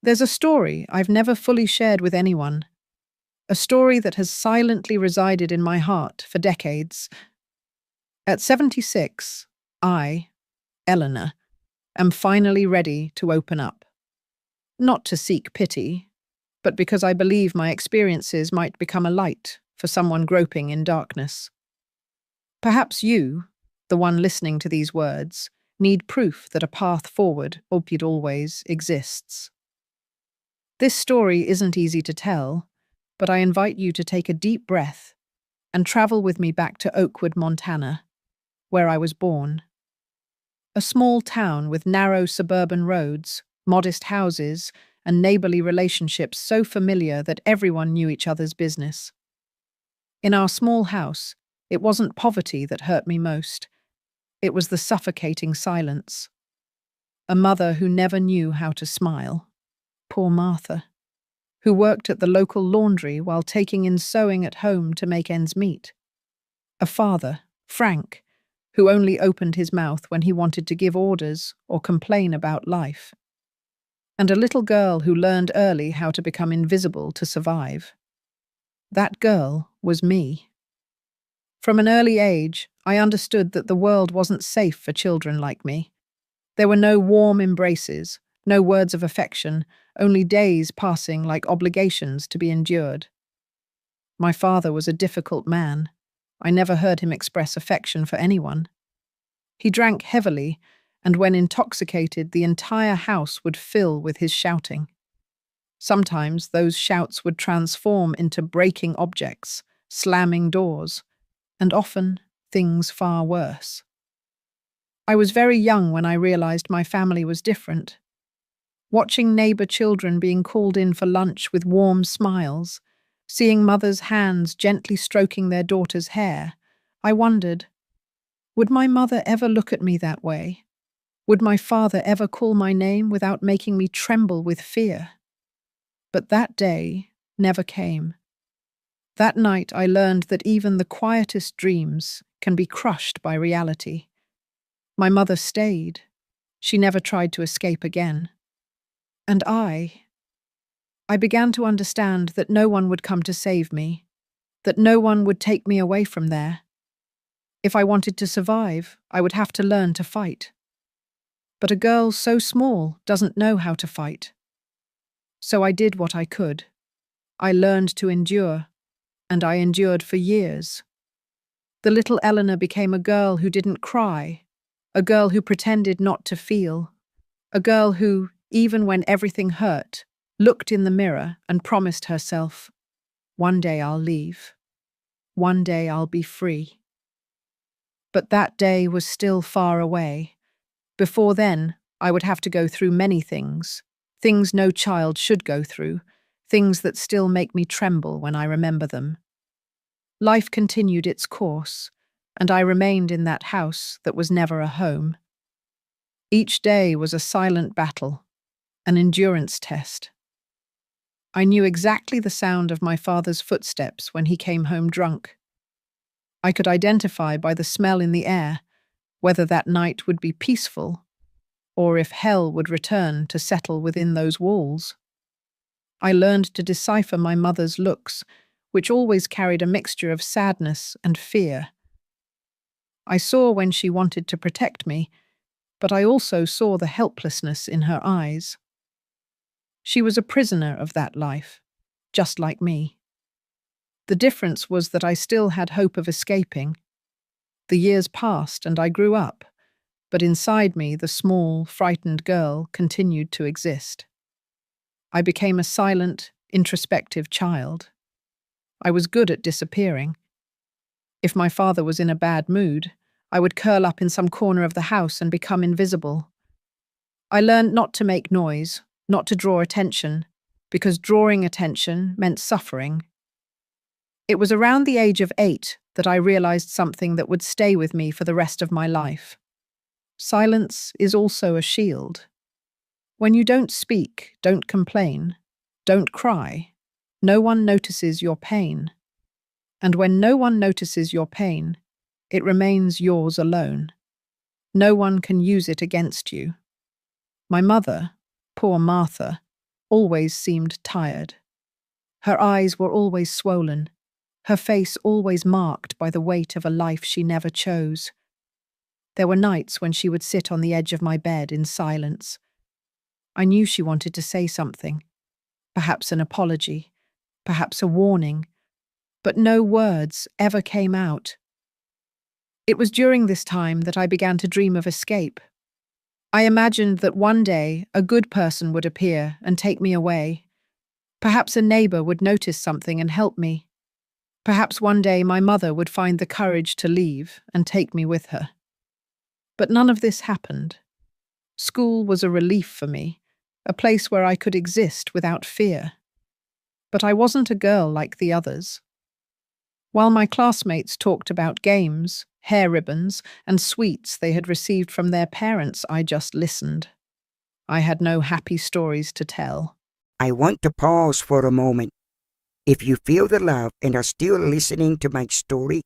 There's a story I've never fully shared with anyone, a story that has silently resided in my heart for decades. At 76, I, Eleanor, am finally ready to open up. Not to seek pity, but because I believe my experiences might become a light for someone groping in darkness. Perhaps you, the one listening to these words, need proof that a path forward, albeit always, exists. This story isn't easy to tell, but I invite you to take a deep breath and travel with me back to Oakwood, Montana, where I was born. A small town with narrow suburban roads, modest houses, and neighborly relationships so familiar that everyone knew each other's business. In our small house, it wasn't poverty that hurt me most. It was the suffocating silence. A mother who never knew how to smile. Poor Martha, who worked at the local laundry while taking in sewing at home to make ends meet. A father, Frank, who only opened his mouth when he wanted to give orders or complain about life. And a little girl who learned early how to become invisible to survive. That girl was me. From an early age, I understood that the world wasn't safe for children like me. There were no warm embraces, no words of affection, only days passing like obligations to be endured. My father was a difficult man. I never heard him express affection for anyone. He drank heavily, and when intoxicated, the entire house would fill with his shouting. Sometimes those shouts would transform into breaking objects, slamming doors, and often things far worse. I was very young when I realized my family was different. Watching neighbor children being called in for lunch with warm smiles, seeing mothers' hands gently stroking their daughter's hair, I wondered, would my mother ever look at me that way? Would my father ever call my name without making me tremble with fear? But that day never came. That night I learned that even the quietest dreams can be crushed by reality. My mother stayed. She never tried to escape again. And I began to understand that no one would come to save me, that no one would take me away from there. If I wanted to survive, I would have to learn to fight. But a girl so small doesn't know how to fight. So I did what I could. I learned to endure, and I endured for years. The little Eleanor became a girl who didn't cry, a girl who pretended not to feel, a girl who, even when everything hurt, looked in the mirror and promised herself, one day I'll leave. One day I'll be free. But that day was still far away. Before then, I would have to go through many things, things no child should go through, things that still make me tremble when I remember them. Life continued its course, and I remained in that house that was never a home. Each day was a silent battle, an endurance test. I knew exactly the sound of my father's footsteps when he came home drunk. I could identify by the smell in the air whether that night would be peaceful or if hell would return to settle within those walls. I learned to decipher my mother's looks, which always carried a mixture of sadness and fear. I saw when she wanted to protect me, but I also saw the helplessness in her eyes. She was a prisoner of that life, just like me. The difference was that I still had hope of escaping. The years passed and I grew up, but inside me the small, frightened girl continued to exist. I became a silent, introspective child. I was good at disappearing. If my father was in a bad mood, I would curl up in some corner of the house and become invisible. I learned not to make noise, not to draw attention, because drawing attention meant suffering. It was around the age of 8 that I realized something that would stay with me for the rest of my life. Silence is also a shield. When you don't speak, don't complain, don't cry, no one notices your pain. And when no one notices your pain, it remains yours alone. No one can use it against you. My mother, poor Martha, always seemed tired. Her eyes were always swollen, her face always marked by the weight of a life she never chose. There were nights when she would sit on the edge of my bed in silence. I knew she wanted to say something, perhaps an apology, perhaps a warning, but no words ever came out. It was during this time that I began to dream of escape. I imagined that one day a good person would appear and take me away. Perhaps a neighbor would notice something and help me. Perhaps one day my mother would find the courage to leave and take me with her. But none of this happened. School was a relief for me, a place where I could exist without fear. But I wasn't a girl like the others. While my classmates talked about games, hair ribbons, and sweets they had received from their parents, I just listened. I had no happy stories to tell. I want to pause for a moment. If you feel the love and are still listening to my story,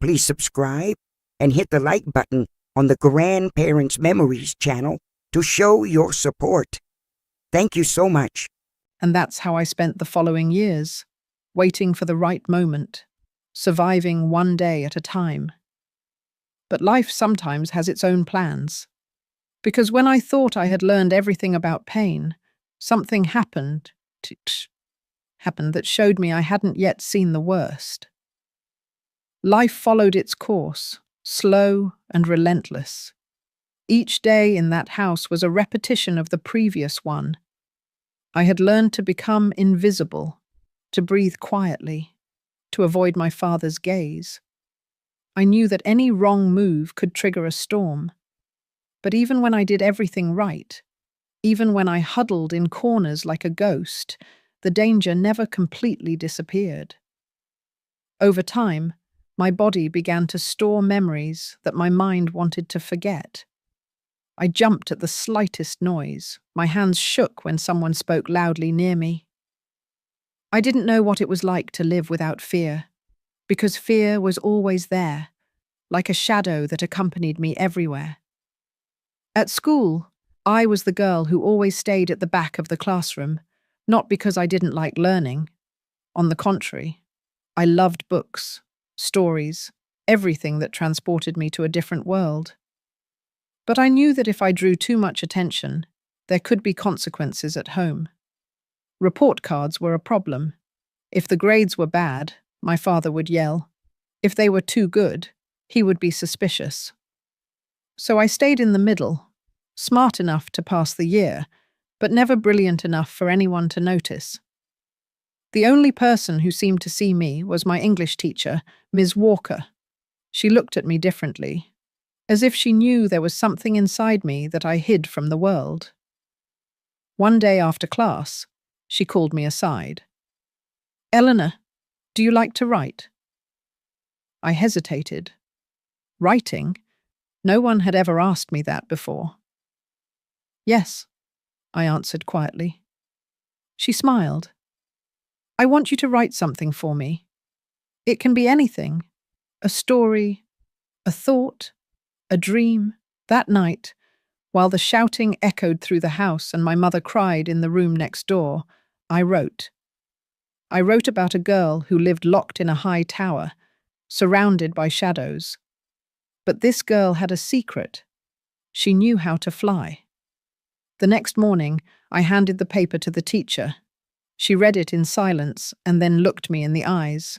please subscribe and hit the like button on the Grandparents Memories channel to show your support. Thank you so much. And that's how I spent the following years, waiting for the right moment, surviving one day at a time. But life sometimes has its own plans. Because when I thought I had learned everything about pain, something happened that showed me I hadn't yet seen the worst. Life followed its course, slow and relentless. Each day in that house was a repetition of the previous one. I had learned to become invisible, to breathe quietly, to avoid my father's gaze. I knew that any wrong move could trigger a storm. But even when I did everything right, even when I huddled in corners like a ghost, the danger never completely disappeared. Over time, my body began to store memories that my mind wanted to forget. I jumped at the slightest noise. My hands shook when someone spoke loudly near me. I didn't know what it was like to live without fear, because fear was always there, like a shadow that accompanied me everywhere. At school, I was the girl who always stayed at the back of the classroom, not because I didn't like learning. On the contrary, I loved books, stories, everything that transported me to a different world. But I knew that if I drew too much attention, there could be consequences at home. Report cards were a problem. If the grades were bad, my father would yell. If they were too good, he would be suspicious. So I stayed in the middle, smart enough to pass the year, but never brilliant enough for anyone to notice. The only person who seemed to see me was my English teacher, Ms. Walker. She looked at me differently, as if she knew there was something inside me that I hid from the world. One day after class, she called me aside. "Eleanor, do you like to write?" I hesitated. Writing? No one had ever asked me that before. "Yes," I answered quietly. She smiled. "I want you to write something for me. It can be anything, a story, a thought, a dream." That night, while the shouting echoed through the house and my mother cried in the room next door, I wrote. I wrote about a girl who lived locked in a high tower, surrounded by shadows. But this girl had a secret. She knew how to fly. The next morning, I handed the paper to the teacher. She read it in silence and then looked me in the eyes.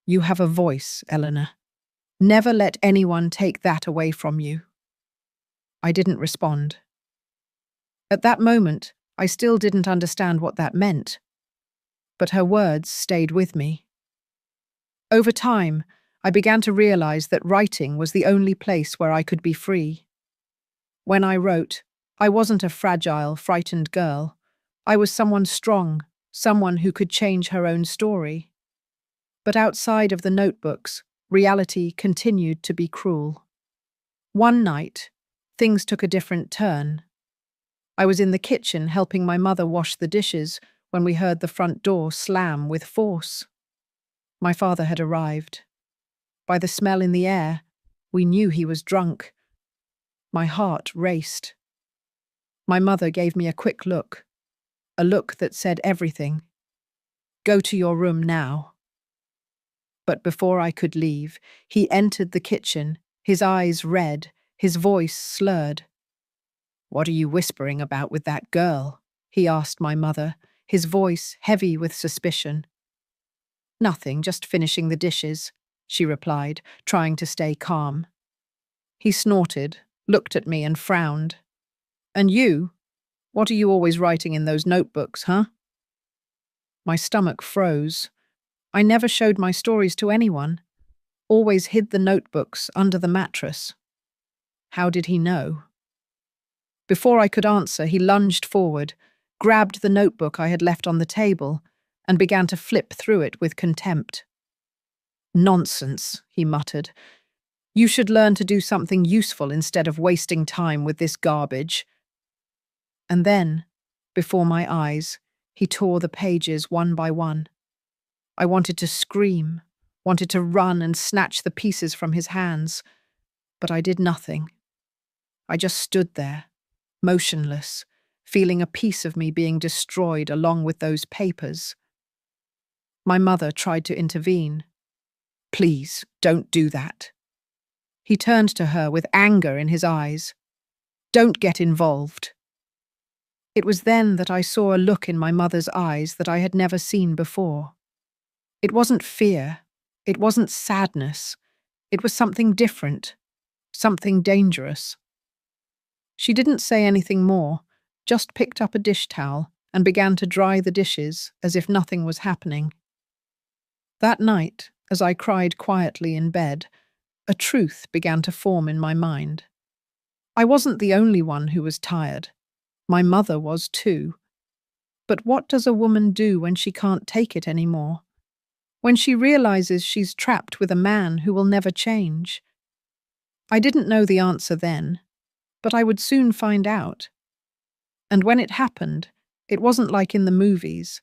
"You have a voice, Eleanor. Never let anyone take that away from you." I didn't respond. At that moment, I still didn't understand what that meant. But her words stayed with me. Over time, I began to realize that writing was the only place where I could be free. When I wrote, I wasn't a fragile, frightened girl. I was someone strong, someone who could change her own story. But outside of the notebooks, reality continued to be cruel. One night, things took a different turn. I was in the kitchen helping my mother wash the dishes when we heard the front door slam with force. My father had arrived. By the smell in the air, we knew he was drunk. My heart raced. My mother gave me a quick look. a look that said everything. Go to your room now. But before I could leave, he entered the kitchen, his eyes red, his voice slurred. What are you whispering about with that girl? He asked my mother, his voice heavy with suspicion. Nothing, just finishing the dishes, she replied, trying to stay calm. He snorted, looked at me and frowned. And you? What are you always writing in those notebooks, huh? My stomach froze. I never showed my stories to anyone, always hid the notebooks under the mattress. How did he know? Before I could answer, he lunged forward, grabbed the notebook I had left on the table, and began to flip through it with contempt. Nonsense, he muttered. You should learn to do something useful instead of wasting time with this garbage. And then, before my eyes, he tore the pages one by one. I wanted to scream, wanted to run and snatch the pieces from his hands, but I did nothing. I just stood there, motionless, feeling a piece of me being destroyed along with those papers. My mother tried to intervene. Please, don't do that. He turned to her with anger in his eyes. Don't get involved. It was then that I saw a look in my mother's eyes that I had never seen before. It wasn't fear. It wasn't sadness. It was something different, something dangerous. She didn't say anything more, just picked up a dish towel and began to dry the dishes as if nothing was happening. That night, as I cried quietly in bed, a truth began to form in my mind. I wasn't the only one who was tired. My mother was too. But what does a woman do when she can't take it anymore? When she realizes she's trapped with a man who will never change? I didn't know the answer then, but I would soon find out. And when it happened, it wasn't like in the movies.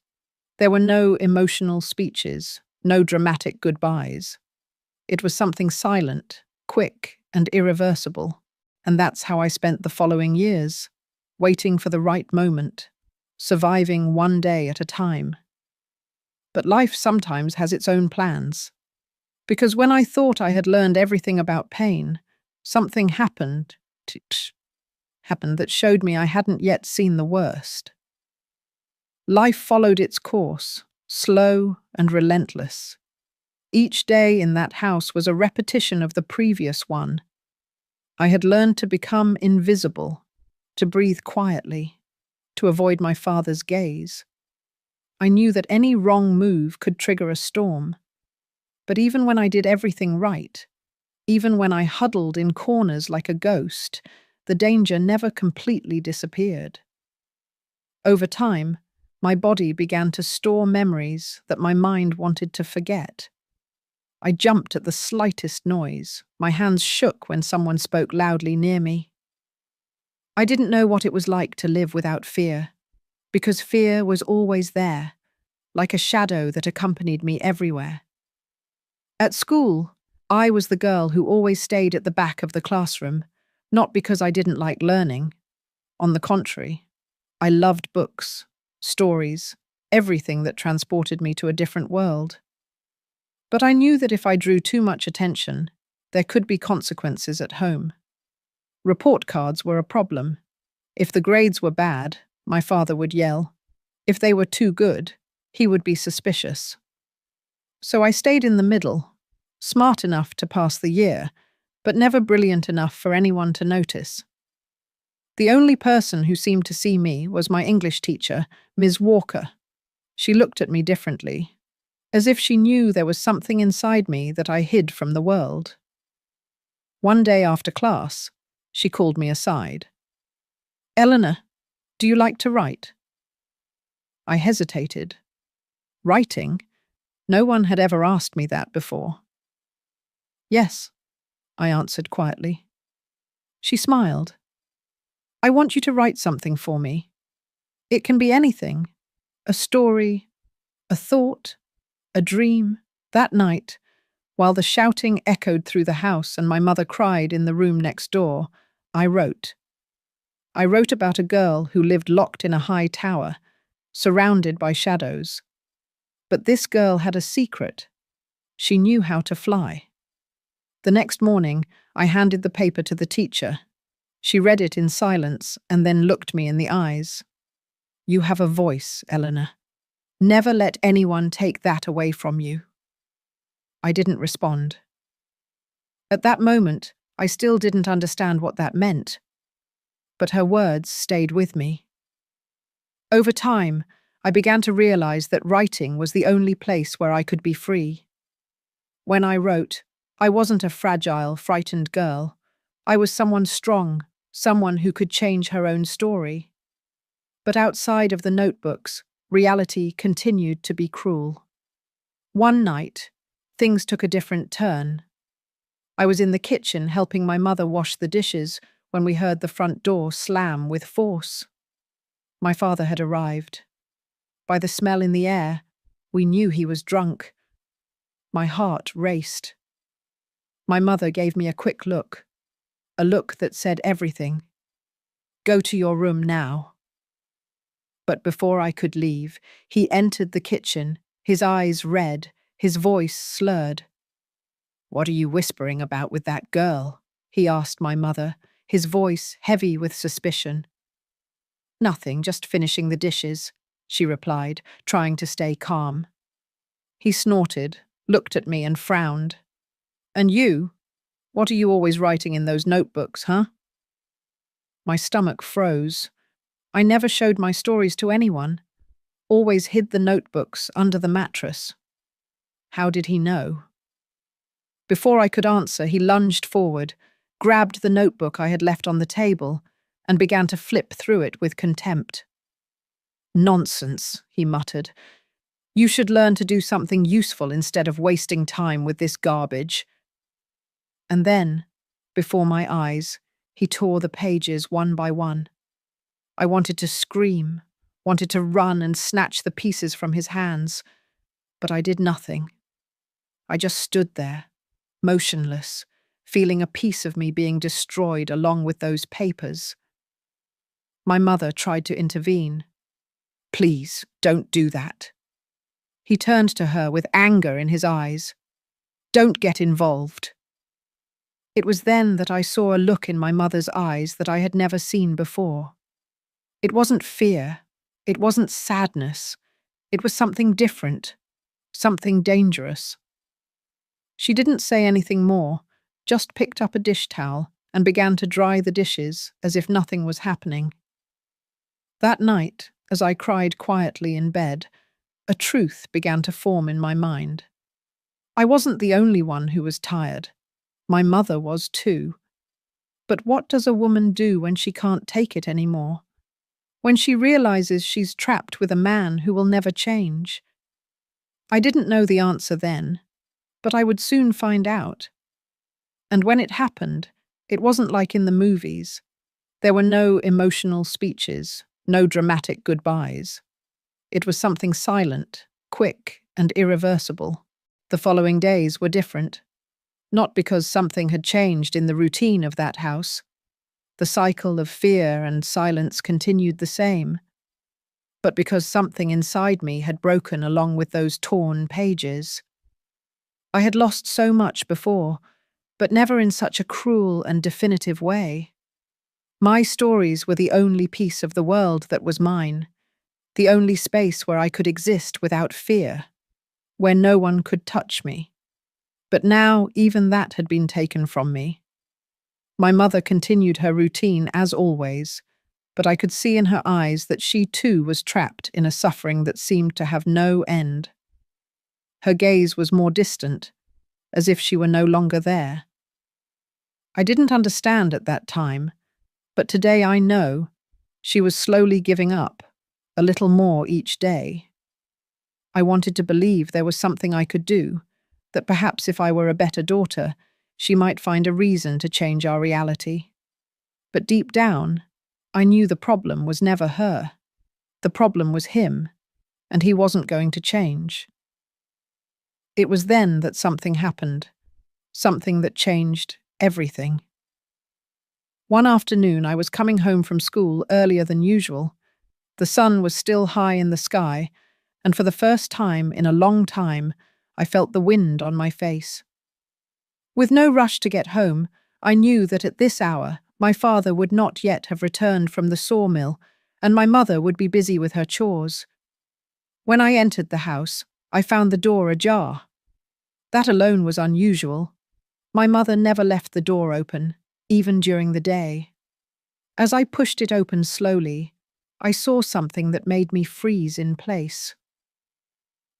There were no emotional speeches, no dramatic goodbyes. It was something silent, quick, and irreversible. And that's how I spent the following years, waiting for the right moment, surviving one day at a time. But life sometimes has its own plans. Because when I thought I had learned everything about pain, something happened that showed me I hadn't yet seen the worst. Life followed its course, slow and relentless. Each day in that house was a repetition of the previous one. I had learned to become invisible, to breathe quietly, to avoid my father's gaze. I knew that any wrong move could trigger a storm. But even when I did everything right, even when I huddled in corners like a ghost, the danger never completely disappeared. Over time, my body began to store memories that my mind wanted to forget. I jumped at the slightest noise. My hands shook when someone spoke loudly near me. I didn't know what it was like to live without fear, because fear was always there, like a shadow that accompanied me everywhere. At school, I was the girl who always stayed at the back of the classroom, not because I didn't like learning. On the contrary, I loved books, stories, everything that transported me to a different world. But I knew that if I drew too much attention, there could be consequences at home. Report cards were a problem. If the grades were bad, my father would yell. If they were too good, he would be suspicious. So I stayed in the middle, smart enough to pass the year, but never brilliant enough for anyone to notice. The only person who seemed to see me was my English teacher, Ms. Walker. She looked at me differently, as if she knew there was something inside me that I hid from the world. One day after class, she called me aside. "Eleanor, do you like to write?" I hesitated. Writing? No one had ever asked me that before. "Yes," I answered quietly. She smiled. "I want you to write something for me. It can be anything. A story, a thought, a dream." That night, while the shouting echoed through the house and my mother cried in the room next door, I wrote. I wrote about a girl who lived locked in a high tower, surrounded by shadows. But this girl had a secret. She knew how to fly. The next morning, I handed the paper to the teacher. She read it in silence and then looked me in the eyes. "You have a voice, Eleanor. Never let anyone take that away from you." I didn't respond. At that moment, I still didn't understand what that meant, but her words stayed with me. Over time, I began to realize that writing was the only place where I could be free. When I wrote, I wasn't a fragile, frightened girl. I was someone strong, someone who could change her own story. But outside of the notebooks, reality continued to be cruel. One night, things took a different turn. I was in the kitchen helping my mother wash the dishes when we heard the front door slam with force. My father had arrived. By the smell in the air, we knew he was drunk. My heart raced. My mother gave me a quick look, a look that said everything. "Go to your room now." But before I could leave, he entered the kitchen, his eyes red, his voice slurred. "What are you whispering about with that girl?" he asked my mother, his voice heavy with suspicion. "Nothing, just finishing the dishes," she replied, trying to stay calm. He snorted, looked at me and frowned. "And you? What are you always writing in those notebooks, huh?" My stomach froze. I never showed my stories to anyone, always hid the notebooks under the mattress. How did he know? Before I could answer, he lunged forward, grabbed the notebook I had left on the table, and began to flip through it with contempt. "Nonsense," he muttered. "You should learn to do something useful instead of wasting time with this garbage." And then, before my eyes, he tore the pages one by one. I wanted to scream, wanted to run and snatch the pieces from his hands, but I did nothing. I just stood there, motionless, feeling a piece of me being destroyed along with those papers. My mother tried to intervene. "Please, don't do that." He turned to her with anger in his eyes. "Don't get involved." It was then that I saw a look in my mother's eyes that I had never seen before. It wasn't fear, it wasn't sadness, it was something different, something dangerous. She didn't say anything more, just picked up a dish towel and began to dry the dishes as if nothing was happening. That night, as I cried quietly in bed, a truth began to form in my mind. I wasn't the only one who was tired. My mother was too. But what does a woman do when she can't take it anymore? When she realizes she's trapped with a man who will never change? I didn't know the answer then, but I would soon find out. And when it happened, it wasn't like in the movies. There were no emotional speeches, no dramatic goodbyes. It was something silent, quick, and irreversible. The following days were different. Not because something had changed in the routine of that house. The cycle of fear and silence continued the same. But because something inside me had broken along with those torn pages. I had lost so much before, but never in such a cruel and definitive way. My stories were the only piece of the world that was mine, the only space where I could exist without fear, where no one could touch me. But now even that had been taken from me. My mother continued her routine as always, but I could see in her eyes that she too was trapped in a suffering that seemed to have no end. Her gaze was more distant, as if she were no longer there. I didn't understand at that time, but today I know she was slowly giving up, a little more each day. I wanted to believe there was something I could do, that perhaps if I were a better daughter, she might find a reason to change our reality. But deep down, I knew the problem was never her. The problem was him, and he wasn't going to change. It was then that something happened, something that changed everything. One afternoon, I was coming home from school earlier than usual. The sun was still high in the sky, and for the first time in a long time, I felt the wind on my face. With no rush to get home, I knew that at this hour my father would not yet have returned from the sawmill, and my mother would be busy with her chores. When I entered the house, I found the door ajar. That alone was unusual. My mother never left the door open, even during the day. As I pushed it open slowly, I saw something that made me freeze in place.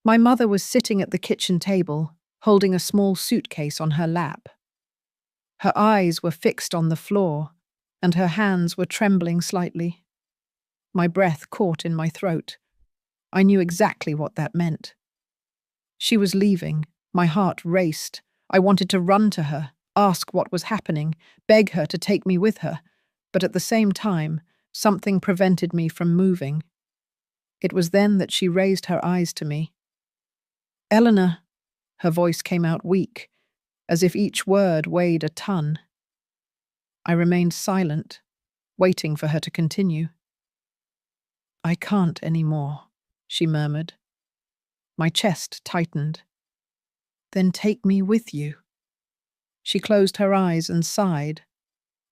My mother was sitting at the kitchen table, holding a small suitcase on her lap. Her eyes were fixed on the floor, and her hands were trembling slightly. My breath caught in my throat. I knew exactly what that meant. She was leaving. My heart raced. I wanted to run to her, ask what was happening, beg her to take me with her, but at the same time, something prevented me from moving. It was then that she raised her eyes to me. "Eleanor," her voice came out weak, as if each word weighed a ton. I remained silent, waiting for her to continue. "I can't anymore," she murmured. My chest tightened. "Then take me with you." She closed her eyes and sighed,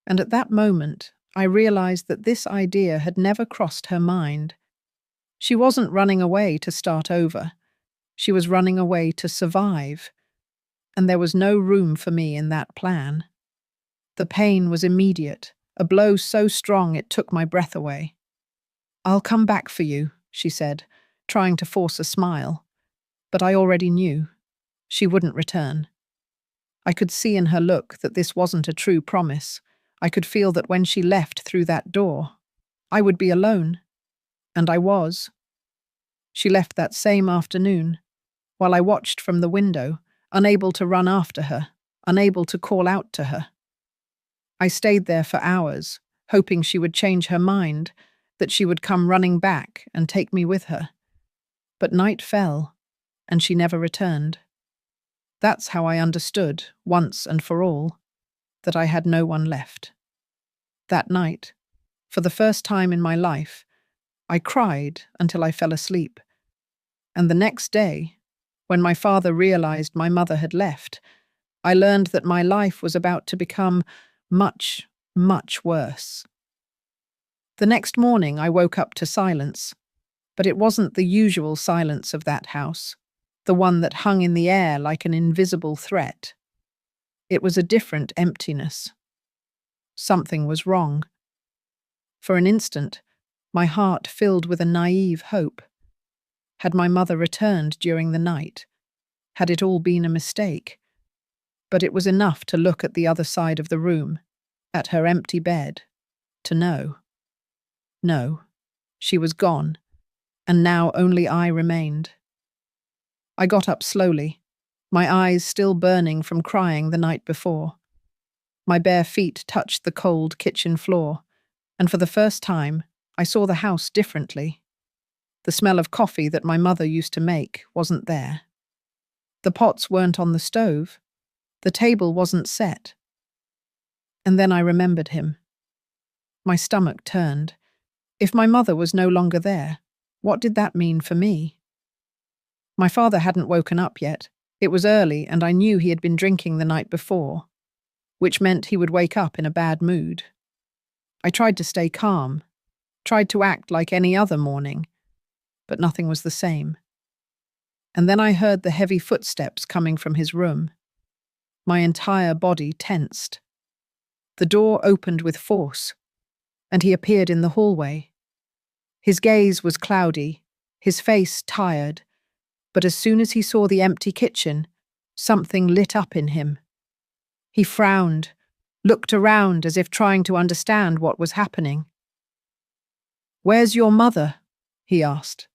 and at that moment I realized that this idea had never crossed her mind. She wasn't running away to start over. She was running away to survive, and there was no room for me in that plan. The pain was immediate, a blow so strong it took my breath away. "I'll come back for you," she said, trying to force a smile. But I already knew. She wouldn't return. I could see in her look that this wasn't a true promise. I could feel that when she left through that door, I would be alone. And I was. She left that same afternoon, while I watched from the window, unable to run after her, unable to call out to her. I stayed there for hours, hoping she would change her mind, that she would come running back and take me with her. But night fell, and she never returned. That's how I understood, once and for all, that I had no one left. That night, for the first time in my life, I cried until I fell asleep. And the next day, when my father realized my mother had left, I learned that my life was about to become much, much worse. The next morning I woke up to silence, but it wasn't the usual silence of that house, the one that hung in the air like an invisible threat. It was a different emptiness. Something was wrong. For an instant, my heart filled with a naive hope. Had my mother returned during the night? Had it all been a mistake? But it was enough to look at the other side of the room, at her empty bed, to know. No, she was gone, and now only I remained. I got up slowly, my eyes still burning from crying the night before. My bare feet touched the cold kitchen floor, and for the first time, I saw the house differently. The smell of coffee that my mother used to make wasn't there. The pots weren't on the stove. The table wasn't set. And then I remembered him. My stomach turned. If my mother was no longer there, what did that mean for me? My father hadn't woken up yet. It was early, and I knew he had been drinking the night before, which meant he would wake up in a bad mood. I tried to stay calm, tried to act like any other morning, but nothing was the same. And then I heard the heavy footsteps coming from his room. My entire body tensed. The door opened with force, and he appeared in the hallway. His gaze was cloudy, his face tired, but as soon as he saw the empty kitchen, something lit up in him. He frowned, looked around as if trying to understand what was happening. "Where's your mother?" he asked.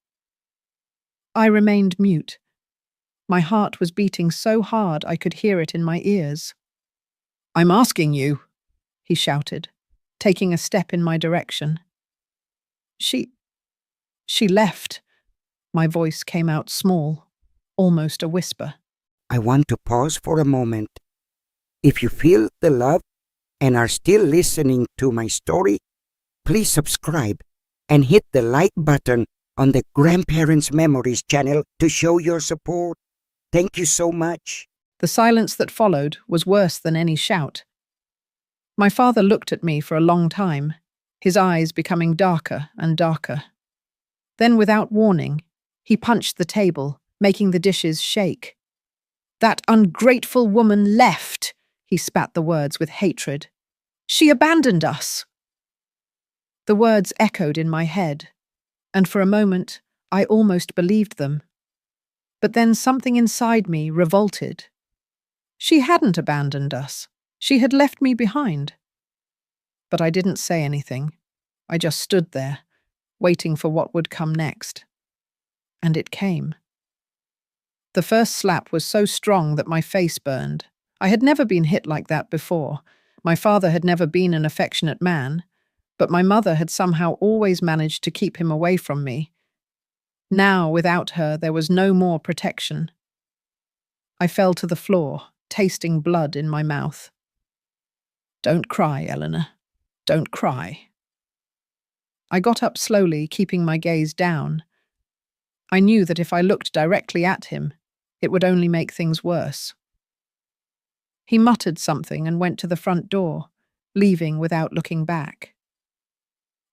I remained mute. My heart was beating so hard I could hear it in my ears. "I'm asking you," he shouted, taking a step in my direction. She left." My voice came out small, almost a whisper. I want to pause for a moment. If you feel the love and are still listening to my story, please subscribe and hit the like button on the Grandparents Memories channel to show your support. Thank you so much. The silence that followed was worse than any shout. My father looked at me for a long time, his eyes becoming darker and darker. Then, without warning, he punched the table, making the dishes shake. "That ungrateful woman left," he spat the words with hatred. "She abandoned us." The words echoed in my head, and for a moment I almost believed them. But then something inside me revolted. She hadn't abandoned us. She had left me behind. But I didn't say anything. I just stood there, waiting for what would come next. And it came. The first slap was so strong that my face burned. I had never been hit like that before. My father had never been an affectionate man, but my mother had somehow always managed to keep him away from me. Now, without her, there was no more protection. I fell to the floor, tasting blood in my mouth. "Don't cry, Eleanor. Don't cry." I got up slowly, keeping my gaze down. I knew that if I looked directly at him, it would only make things worse. He muttered something and went to the front door, leaving without looking back.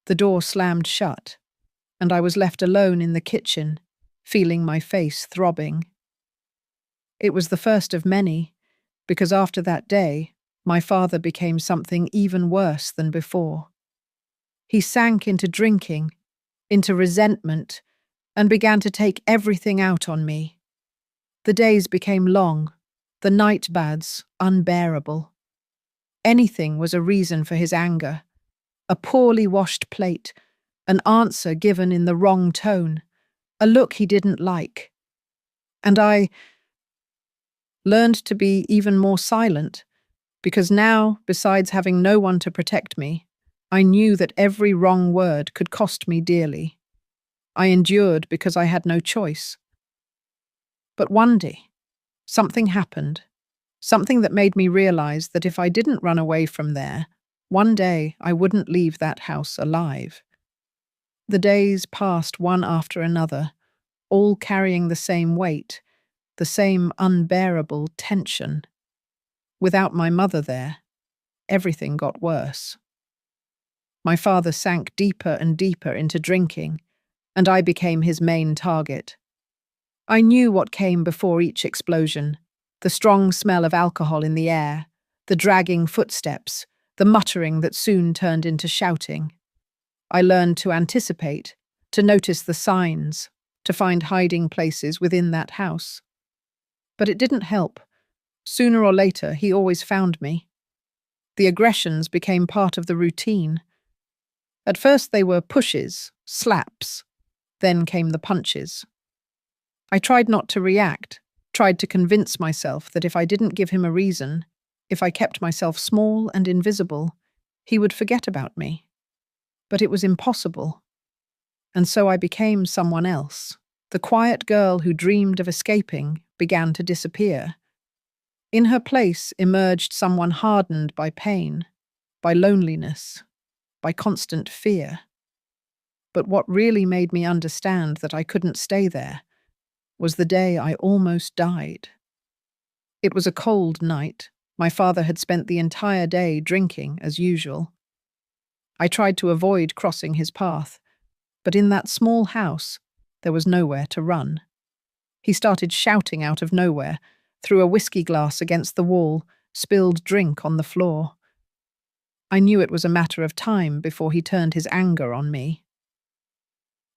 The door slammed shut, and I was left alone in the kitchen, feeling my face throbbing. It was the first of many, because after that day, my father became something even worse than before. He sank into drinking, into resentment, and began to take everything out on me. The days became long, the night baths unbearable. Anything was a reason for his anger. A poorly washed plate, an answer given in the wrong tone, a look he didn't like. And I learned to be even more silent, because now, besides having no one to protect me, I knew that every wrong word could cost me dearly. I endured because I had no choice. But one day, something happened, something that made me realize that if I didn't run away from there, one day I wouldn't leave that house alive. The days passed one after another, all carrying the same weight, the same unbearable tension. Without my mother there, everything got worse. My father sank deeper and deeper into drinking, and I became his main target. I knew what came before each explosion: the strong smell of alcohol in the air, the dragging footsteps, the muttering that soon turned into shouting. I learned to anticipate, to notice the signs, to find hiding places within that house. But it didn't help. Sooner or later, he always found me. The aggressions became part of the routine. At first they were pushes, slaps. Then came the punches. I tried not to react, tried to convince myself that if I didn't give him a reason, if I kept myself small and invisible, he would forget about me. But it was impossible. And so I became someone else. The quiet girl who dreamed of escaping began to disappear. In her place emerged someone hardened by pain, by loneliness, by constant fear. But what really made me understand that I couldn't stay there was the day I almost died. It was a cold night. My father had spent the entire day drinking, as usual. I tried to avoid crossing his path, but in that small house, there was nowhere to run. He started shouting out of nowhere, threw a whiskey glass against the wall, spilled drink on the floor. I knew it was a matter of time before he turned his anger on me.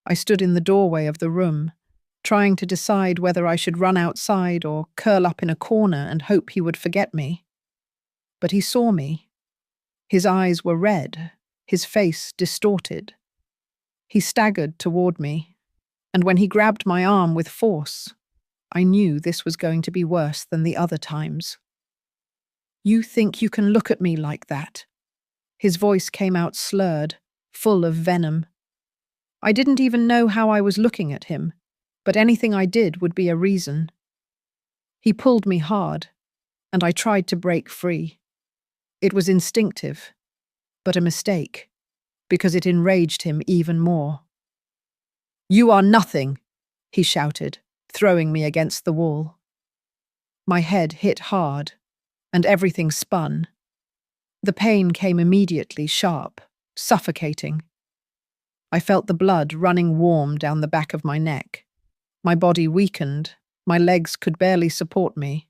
I stood in the doorway of the room, trying to decide whether I should run outside or curl up in a corner and hope he would forget me. But he saw me. His eyes were red, his face distorted. He staggered toward me, and when he grabbed my arm with force, I knew this was going to be worse than the other times. "You think you can look at me like that?" His voice came out slurred, full of venom. I didn't even know how I was looking at him, but anything I did would be a reason. He pulled me hard, and I tried to break free. It was instinctive, but a mistake. because it enraged him even more. "You are nothing," he shouted, throwing me against the wall. My head hit hard, and everything spun. The pain came immediately, sharp, suffocating. I felt the blood running warm down the back of my neck. My body weakened, my legs could barely support me.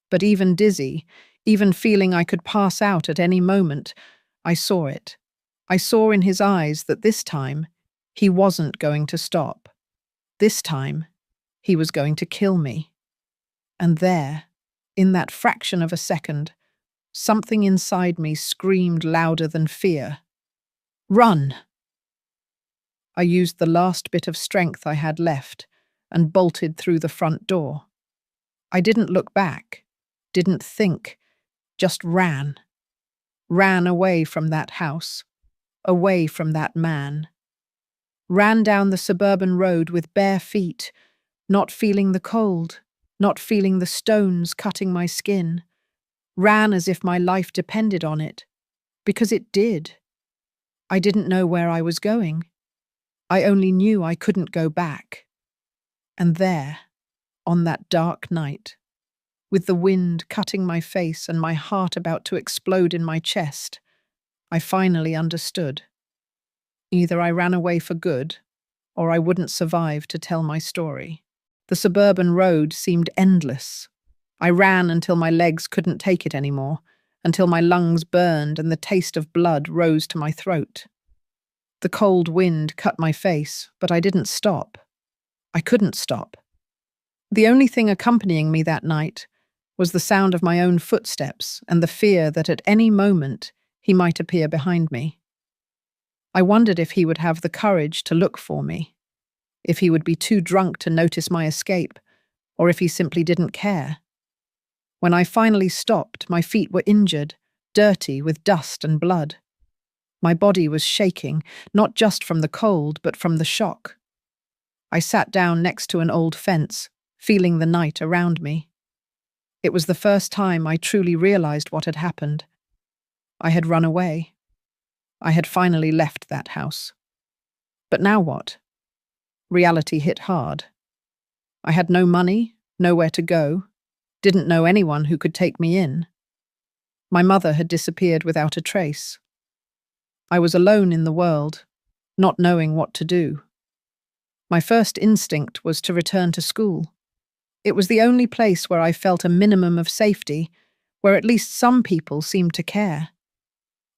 But even dizzy, even feeling I could pass out at any moment, I saw it. I saw in his eyes that this time, he wasn't going to stop. This time, he was going to kill me. And there, in that fraction of a second, something inside me screamed louder than fear. "Run!" I used the last bit of strength I had left and bolted through the front door. I didn't look back, didn't think, just ran. Ran away from that house, away from that man. Ran down the suburban road with bare feet, not feeling the cold, not feeling the stones cutting my skin. Ran as if my life depended on it, because it did. I didn't know where I was going. I only knew I couldn't go back. And there, on that dark night, with the wind cutting my face and my heart about to explode in my chest, I finally understood. Either I ran away for good, or I wouldn't survive to tell my story. The suburban road seemed endless. I ran until my legs couldn't take it anymore, until my lungs burned and the taste of blood rose to my throat. The cold wind cut my face, but I didn't stop. I couldn't stop. The only thing accompanying me that night was the sound of my own footsteps and the fear that at any moment he might appear behind me. I wondered if he would have the courage to look for me, if he would be too drunk to notice my escape, or if he simply didn't care. When I finally stopped, my feet were injured, dirty with dust and blood. My body was shaking, not just from the cold, but from the shock. I sat down next to an old fence, feeling the night around me. It was the first time I truly realized what had happened. I had run away. I had finally left that house. But now what? Reality hit hard. I had no money, nowhere to go, didn't know anyone who could take me in. My mother had disappeared without a trace. I was alone in the world, not knowing what to do. My first instinct was to return to school. It was the only place where I felt a minimum of safety, where at least some people seemed to care.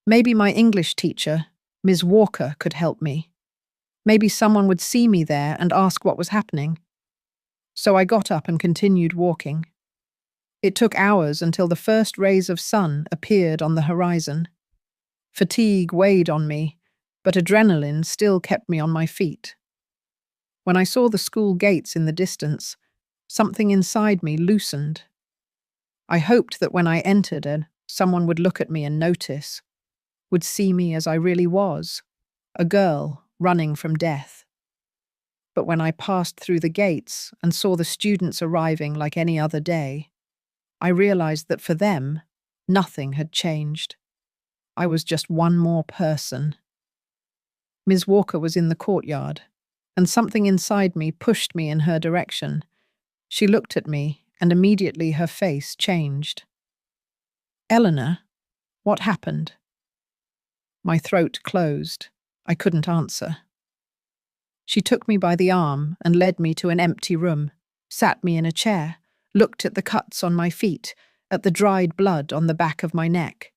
Maybe my English teacher, Ms. Walker, could help me. Maybe someone would see me there and ask what was happening. So I got up and continued walking. It took hours until the first rays of sun appeared on the horizon. Fatigue weighed on me, but adrenaline still kept me on my feet. When I saw the school gates in the distance, something inside me loosened. I hoped that when I entered someone would look at me and notice, would see me as I really was, a girl running from death. But when I passed through the gates and saw the students arriving like any other day, I realized that for them, nothing had changed. I was just one more person. Ms. Walker was in the courtyard, and something inside me pushed me in her direction. She looked at me, and immediately her face changed. "Eleanor, what happened?" My throat closed. I couldn't answer. She took me by the arm and led me to an empty room, sat me in a chair, looked at the cuts on my feet, at the dried blood on the back of my neck.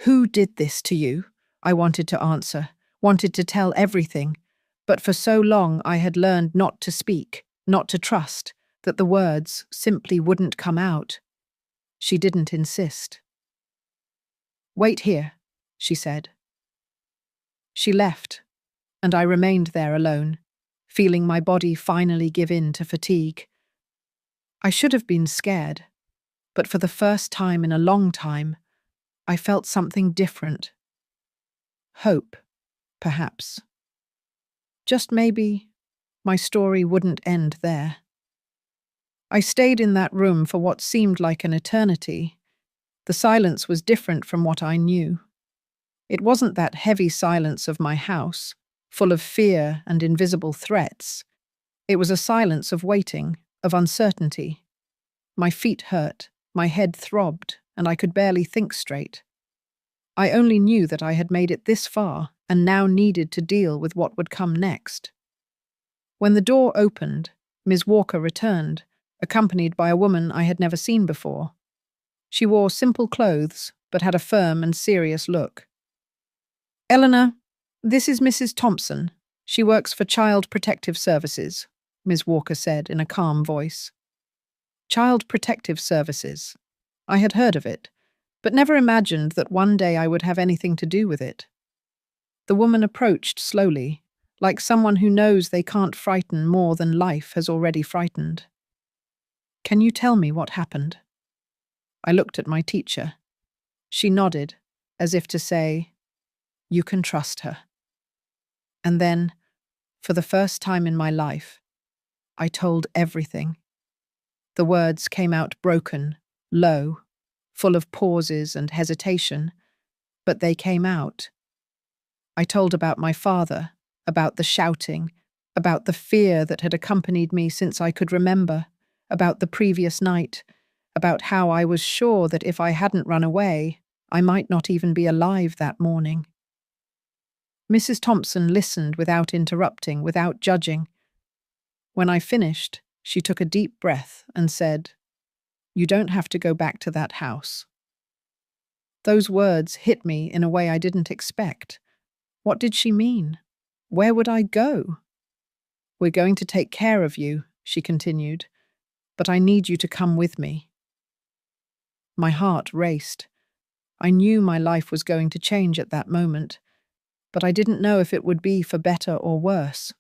"Who did this to you?" I wanted to answer, wanted to tell everything, but for so long I had learned not to speak, not to trust, that the words simply wouldn't come out. She didn't insist. "Wait here," she said. She left, and I remained there alone, feeling my body finally give in to fatigue. I should have been scared, but for the first time in a long time, I felt something different. Hope, perhaps. Just maybe my story wouldn't end there. I stayed in that room for what seemed like an eternity. The silence was different from what I knew. It wasn't that heavy silence of my house, full of fear and invisible threats. It was a silence of waiting, of uncertainty. My feet hurt, my head throbbed, and I could barely think straight. I only knew that I had made it this far and now needed to deal with what would come next. When the door opened, Ms. Walker returned, accompanied by a woman I had never seen before. She wore simple clothes, but had a firm and serious look. "Eleanor, this is Mrs. Thompson. She works for Child Protective Services," Ms. Walker said in a calm voice. Child Protective Services. I had heard of it, but never imagined that one day I would have anything to do with it. The woman approached slowly, like someone who knows they can't frighten more than life has already frightened. "Can you tell me what happened?" I looked at my teacher. She nodded, as if to say, "You can trust her." And then, for the first time in my life, I told everything. The words came out broken, low, full of pauses and hesitation, but they came out. I told about my father, about the shouting, about the fear that had accompanied me since I could remember, about the previous night, about how I was sure that if I hadn't run away, I might not even be alive that morning. Mrs. Thompson listened without interrupting, without judging. When I finished, she took a deep breath and said, "You don't have to go back to that house." Those words hit me in a way I didn't expect. What did she mean? Where would I go? "We're going to take care of you," she continued, "but I need you to come with me." My heart raced. I knew my life was going to change at that moment, but I didn't know if it would be for better or worse.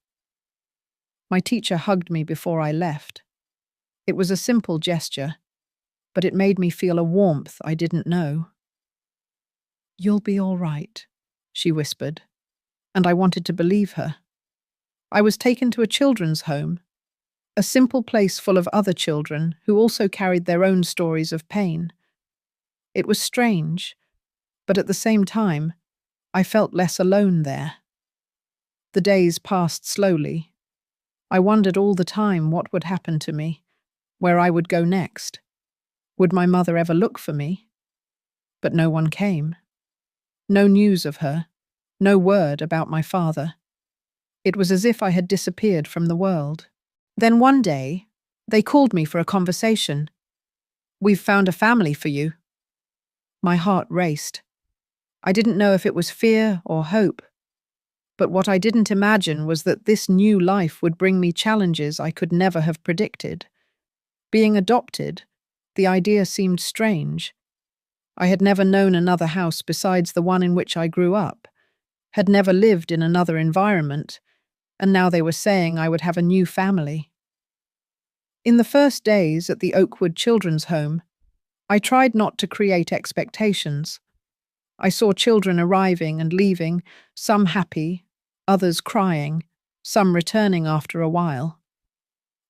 My teacher hugged me before I left. It was a simple gesture, but it made me feel a warmth I didn't know. "You'll be all right," she whispered, and I wanted to believe her. I was taken to a children's home, a simple place full of other children who also carried their own stories of pain. It was strange, but at the same time, I felt less alone there. The days passed slowly. I wondered all the time what would happen to me, where I would go next. Would my mother ever look for me? But no one came. No news of her, no word about my father. It was as if I had disappeared from the world. Then one day, they called me for a conversation. "We've found a family for you." My heart raced. I didn't know if it was fear or hope. But what I didn't imagine was that this new life would bring me challenges I could never have predicted. Being adopted, the idea seemed strange. I had never known another house besides the one in which I grew up, had never lived in another environment, and now they were saying I would have a new family. In the first days at the Oakwood Children's Home, I tried not to create expectations. I saw children arriving and leaving, some happy, others crying, some returning after a while.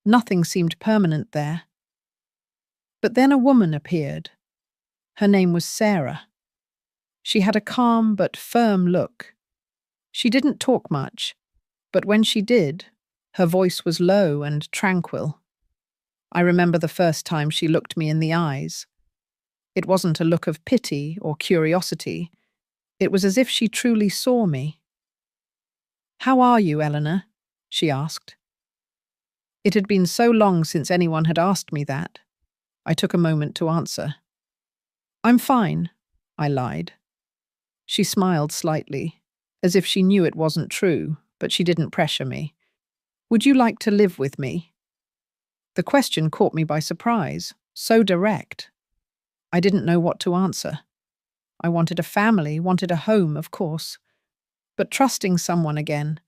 Nothing seemed permanent there. But then a woman appeared. Her name was Sarah. She had a calm but firm look. She didn't talk much, but when she did, her voice was low and tranquil. I remember the first time she looked me in the eyes. It wasn't a look of pity or curiosity. It was as if she truly saw me. "How are you, Eleanor?" she asked. It had been so long since anyone had asked me that. I took a moment to answer. "I'm fine," I lied. She smiled slightly, as if she knew it wasn't true, but she didn't pressure me. "Would you like to live with me?" The question caught me by surprise, so direct. I didn't know what to answer. I wanted a family, wanted a home, of course. But trusting someone again,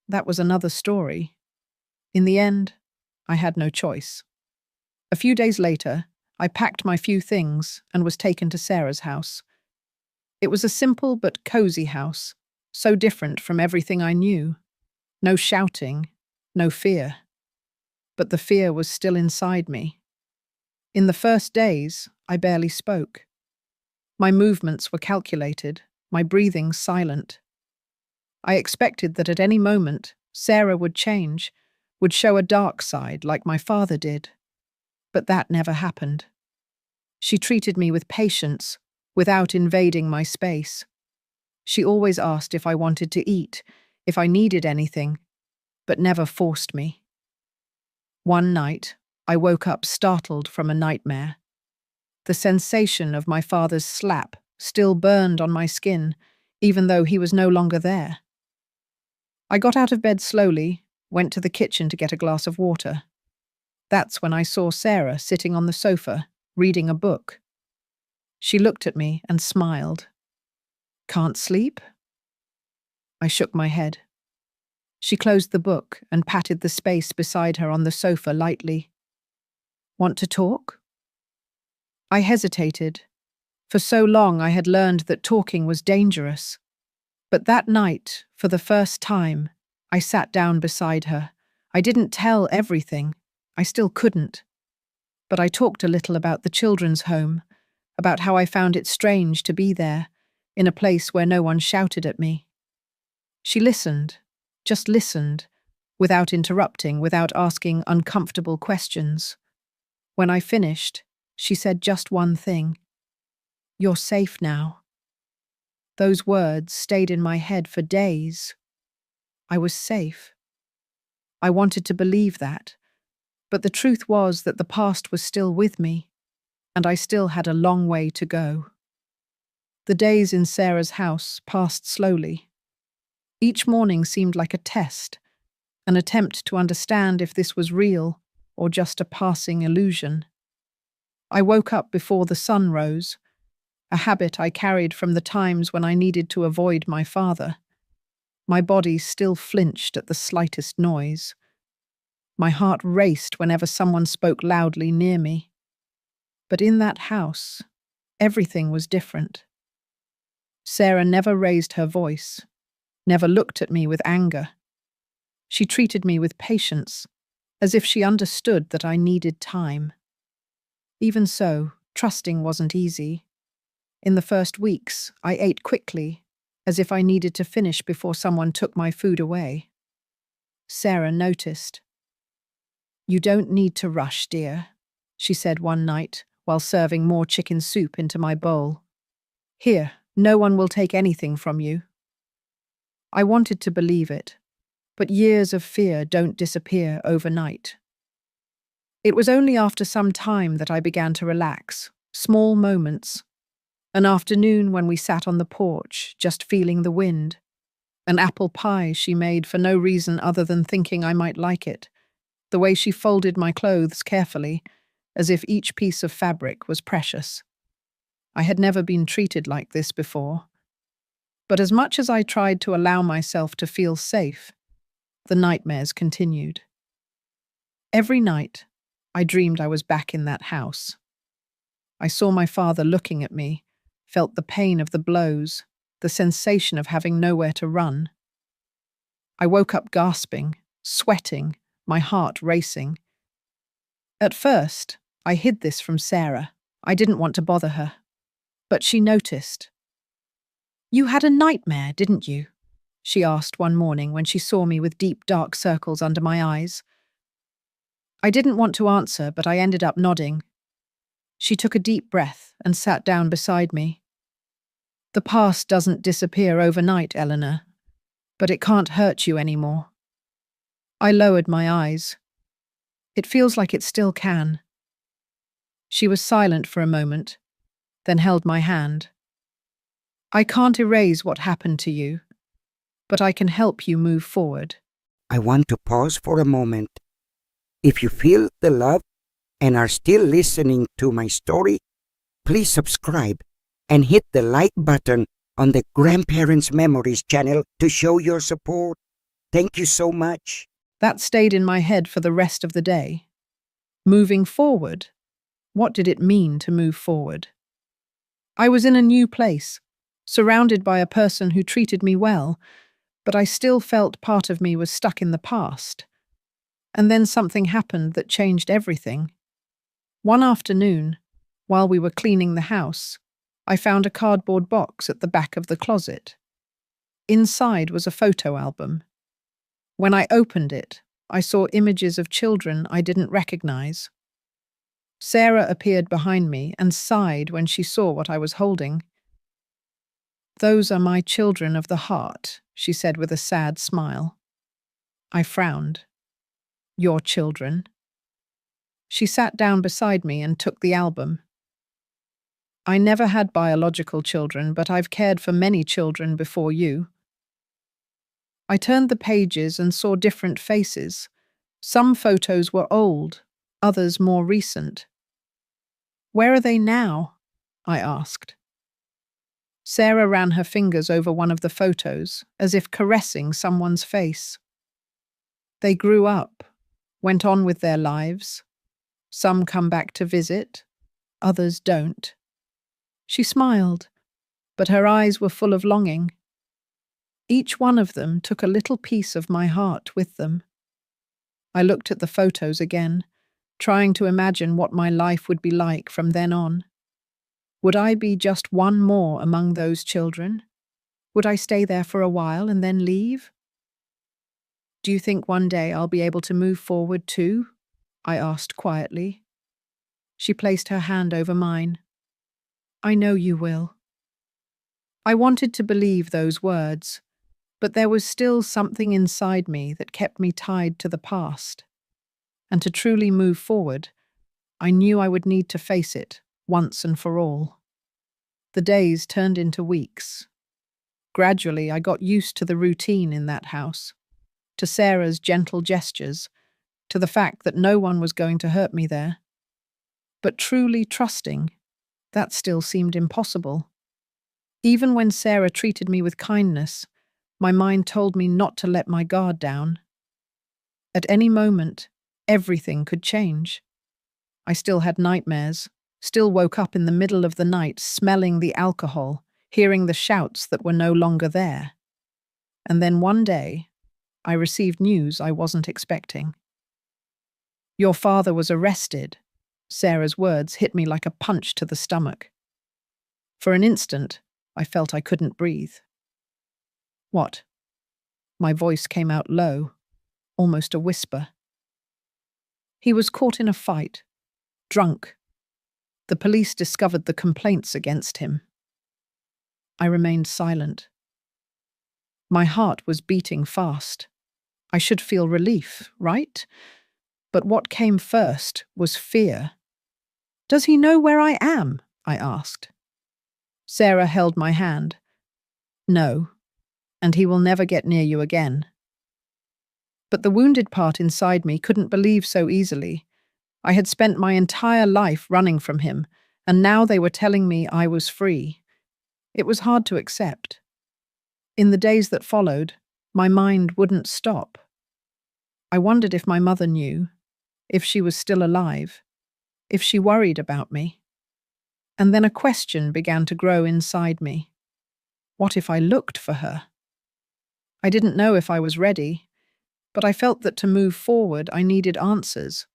that was another story. In the end, I had no choice. A few days later, I packed my few things and was taken to Sarah's house. It was a simple but cozy house, so different from everything I knew. No shouting, no fear. But the fear was still inside me. In the first days, I barely spoke. My movements were calculated, my breathing silent. I expected that at any moment, Sarah would change, would show a dark side like my father did. But that never happened. She treated me with patience, without invading my space. She always asked if I wanted to eat, if I needed anything, but never forced me. One night, I woke up startled from a nightmare. The sensation of my father's slap still burned on my skin, even though he was no longer there. I got out of bed slowly, went to the kitchen to get a glass of water. That's when I saw Sarah sitting on the sofa, reading a book. She looked at me and smiled. "Can't sleep?" I shook my head. She closed the book and patted the space beside her on the sofa lightly. "Want to talk?" I hesitated. For so long I had learned that talking was dangerous. But that night, for the first time, I sat down beside her. I didn't tell everything. I still couldn't. But I talked a little about the children's home, about how I found it strange to be there, in a place where no one shouted at me. She listened, just listened, without interrupting, without asking uncomfortable questions. When I finished, she said just one thing. "You're safe now." Those words stayed in my head for days. I was safe. I wanted to believe that, but the truth was that the past was still with me, and I still had a long way to go. The days in Sarah's house passed slowly. Each morning seemed like a test, an attempt to understand if this was real or just a passing illusion. I woke up before the sun rose, a habit I carried from the times when I needed to avoid my father. My body still flinched at the slightest noise. My heart raced whenever someone spoke loudly near me. But in that house, everything was different. Sarah never raised her voice, never looked at me with anger. She treated me with patience, as if she understood that I needed time. Even so, trusting wasn't easy. In the first weeks, I ate quickly, as if I needed to finish before someone took my food away. Sarah noticed. "You don't need to rush, dear," she said one night while serving more chicken soup into my bowl. "Here, no one will take anything from you." I wanted to believe it, but years of fear don't disappear overnight. It was only after some time that I began to relax, small moments. An afternoon when we sat on the porch, just feeling the wind. An apple pie she made for no reason other than thinking I might like it. The way she folded my clothes carefully, as if each piece of fabric was precious. I had never been treated like this before. But as much as I tried to allow myself to feel safe, the nightmares continued. Every night, I dreamed I was back in that house. I saw my father looking at me, felt the pain of the blows, the sensation of having nowhere to run. I woke up gasping, sweating, my heart racing. At first, I hid this from Sarah. I didn't want to bother her. But she noticed. "You had a nightmare, didn't you?" she asked one morning when she saw me with deep, dark circles under my eyes. I didn't want to answer, but I ended up nodding. She took a deep breath and sat down beside me. "The past doesn't disappear overnight, Eleanor, but it can't hurt you anymore." I lowered my eyes. "It feels like it still can." She was silent for a moment, then held my hand. "I can't erase what happened to you, but I can help you move forward." I want to pause for a moment. If you feel the love and are still listening to my story, please subscribe and hit the like button on the Grandparents Memories channel to show your support. Thank you so much. That stayed in my head for the rest of the day. Moving forward? What did it mean to move forward? I was in a new place, surrounded by a person who treated me well, but I still felt part of me was stuck in the past. And then something happened that changed everything. One afternoon, while we were cleaning the house, I found a cardboard box at the back of the closet. Inside was a photo album. When I opened it, I saw images of children I didn't recognize. Sarah appeared behind me and sighed when she saw what I was holding. "Those are my children of the heart," she said with a sad smile. I frowned. "Your children?" She sat down beside me and took the album. "I never had biological children, but I've cared for many children before you." I turned the pages and saw different faces. Some photos were old, others more recent. "Where are they now?" I asked. Sarah ran her fingers over one of the photos, as if caressing someone's face. "They grew up, went on with their lives. Some come back to visit, others don't." She smiled, but her eyes were full of longing. Each one of them took a little piece of my heart with them. I looked at the photos again, trying to imagine what my life would be like from then on. Would I be just one more among those children? Would I stay there for a while and then leave? "Do you think one day I'll be able to move forward too?" I asked quietly. She placed her hand over mine. "I know you will." I wanted to believe those words, but there was still something inside me that kept me tied to the past. And to truly move forward, I knew I would need to face it once and for all. The days turned into weeks. Gradually, I got used to the routine in that house, to Sarah's gentle gestures, to the fact that no one was going to hurt me there. But truly trusting, that still seemed impossible. Even when Sarah treated me with kindness, my mind told me not to let my guard down. At any moment, everything could change. I still had nightmares, still woke up in the middle of the night smelling the alcohol, hearing the shouts that were no longer there. And then one day, I received news I wasn't expecting. "Your father was arrested." Sarah's words hit me like a punch to the stomach. For an instant, I felt I couldn't breathe. "What?" My voice came out low, almost a whisper. "He was caught in a fight, drunk. The police discovered the complaints against him." I remained silent. My heart was beating fast. I should feel relief, right? But what came first was fear. "Does he know where I am?" I asked. Sarah held my hand. "No, and he will never get near you again." But the wounded part inside me couldn't believe so easily. I had spent my entire life running from him, and now they were telling me I was free. It was hard to accept. In the days that followed, my mind wouldn't stop. I wondered if my mother knew, if she was still alive, if she worried about me. And then a question began to grow inside me. What if I looked for her? I didn't know if I was ready, but I felt that to move forward I needed answers.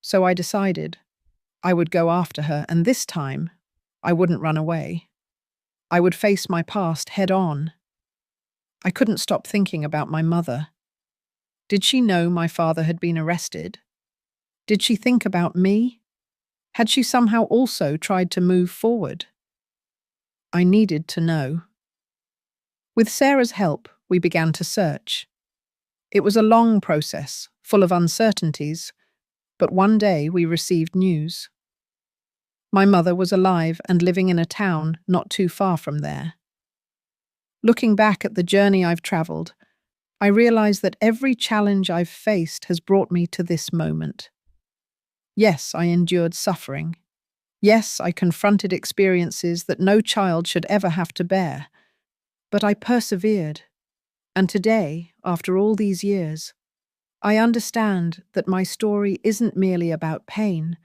So I decided I would go after her, and this time I wouldn't run away. I would face my past head on. I couldn't stop thinking about my mother. Did she know my father had been arrested? Did she think about me? Had she somehow also tried to move forward? I needed to know. With Sarah's help, we began to search. It was a long process, full of uncertainties, but one day we received news. My mother was alive and living in a town not too far from there. Looking back at the journey I've traveled, I realize that every challenge I've faced has brought me to this moment. Yes, I endured suffering. Yes, I confronted experiences that no child should ever have to bear. But I persevered. And today, after all these years, I understand that my story isn't merely about pain.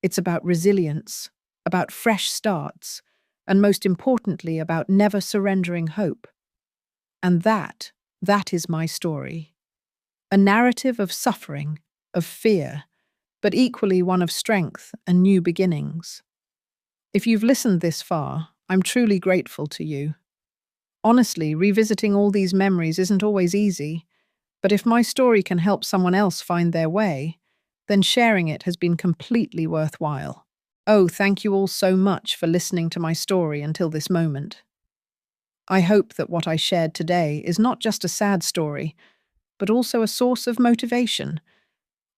It's about resilience, about fresh starts, and most importantly, about never surrendering hope. And that is my story. A narrative of suffering, of fear, but equally one of strength and new beginnings. If you've listened this far, I'm truly grateful to you. Honestly, revisiting all these memories isn't always easy, but if my story can help someone else find their way, then sharing it has been completely worthwhile. Oh, thank you all so much for listening to my story until this moment. I hope that what I shared today is not just a sad story, but also a source of motivation,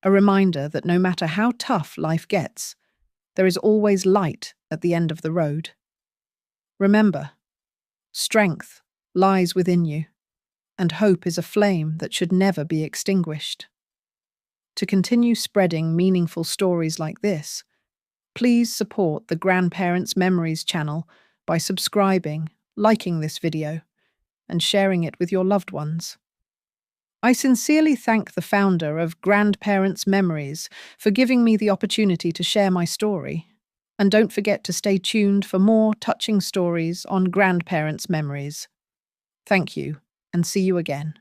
a reminder that no matter how tough life gets, there is always light at the end of the road. Remember, strength lies within you, and hope is a flame that should never be extinguished. To continue spreading meaningful stories like this, please support the Grandparents Memories channel by subscribing, liking this video, and sharing it with your loved ones. I sincerely thank the founder of Grandparents Memories for giving me the opportunity to share my story. And don't forget to stay tuned for more touching stories on Grandparents Memories. Thank you, and see you again.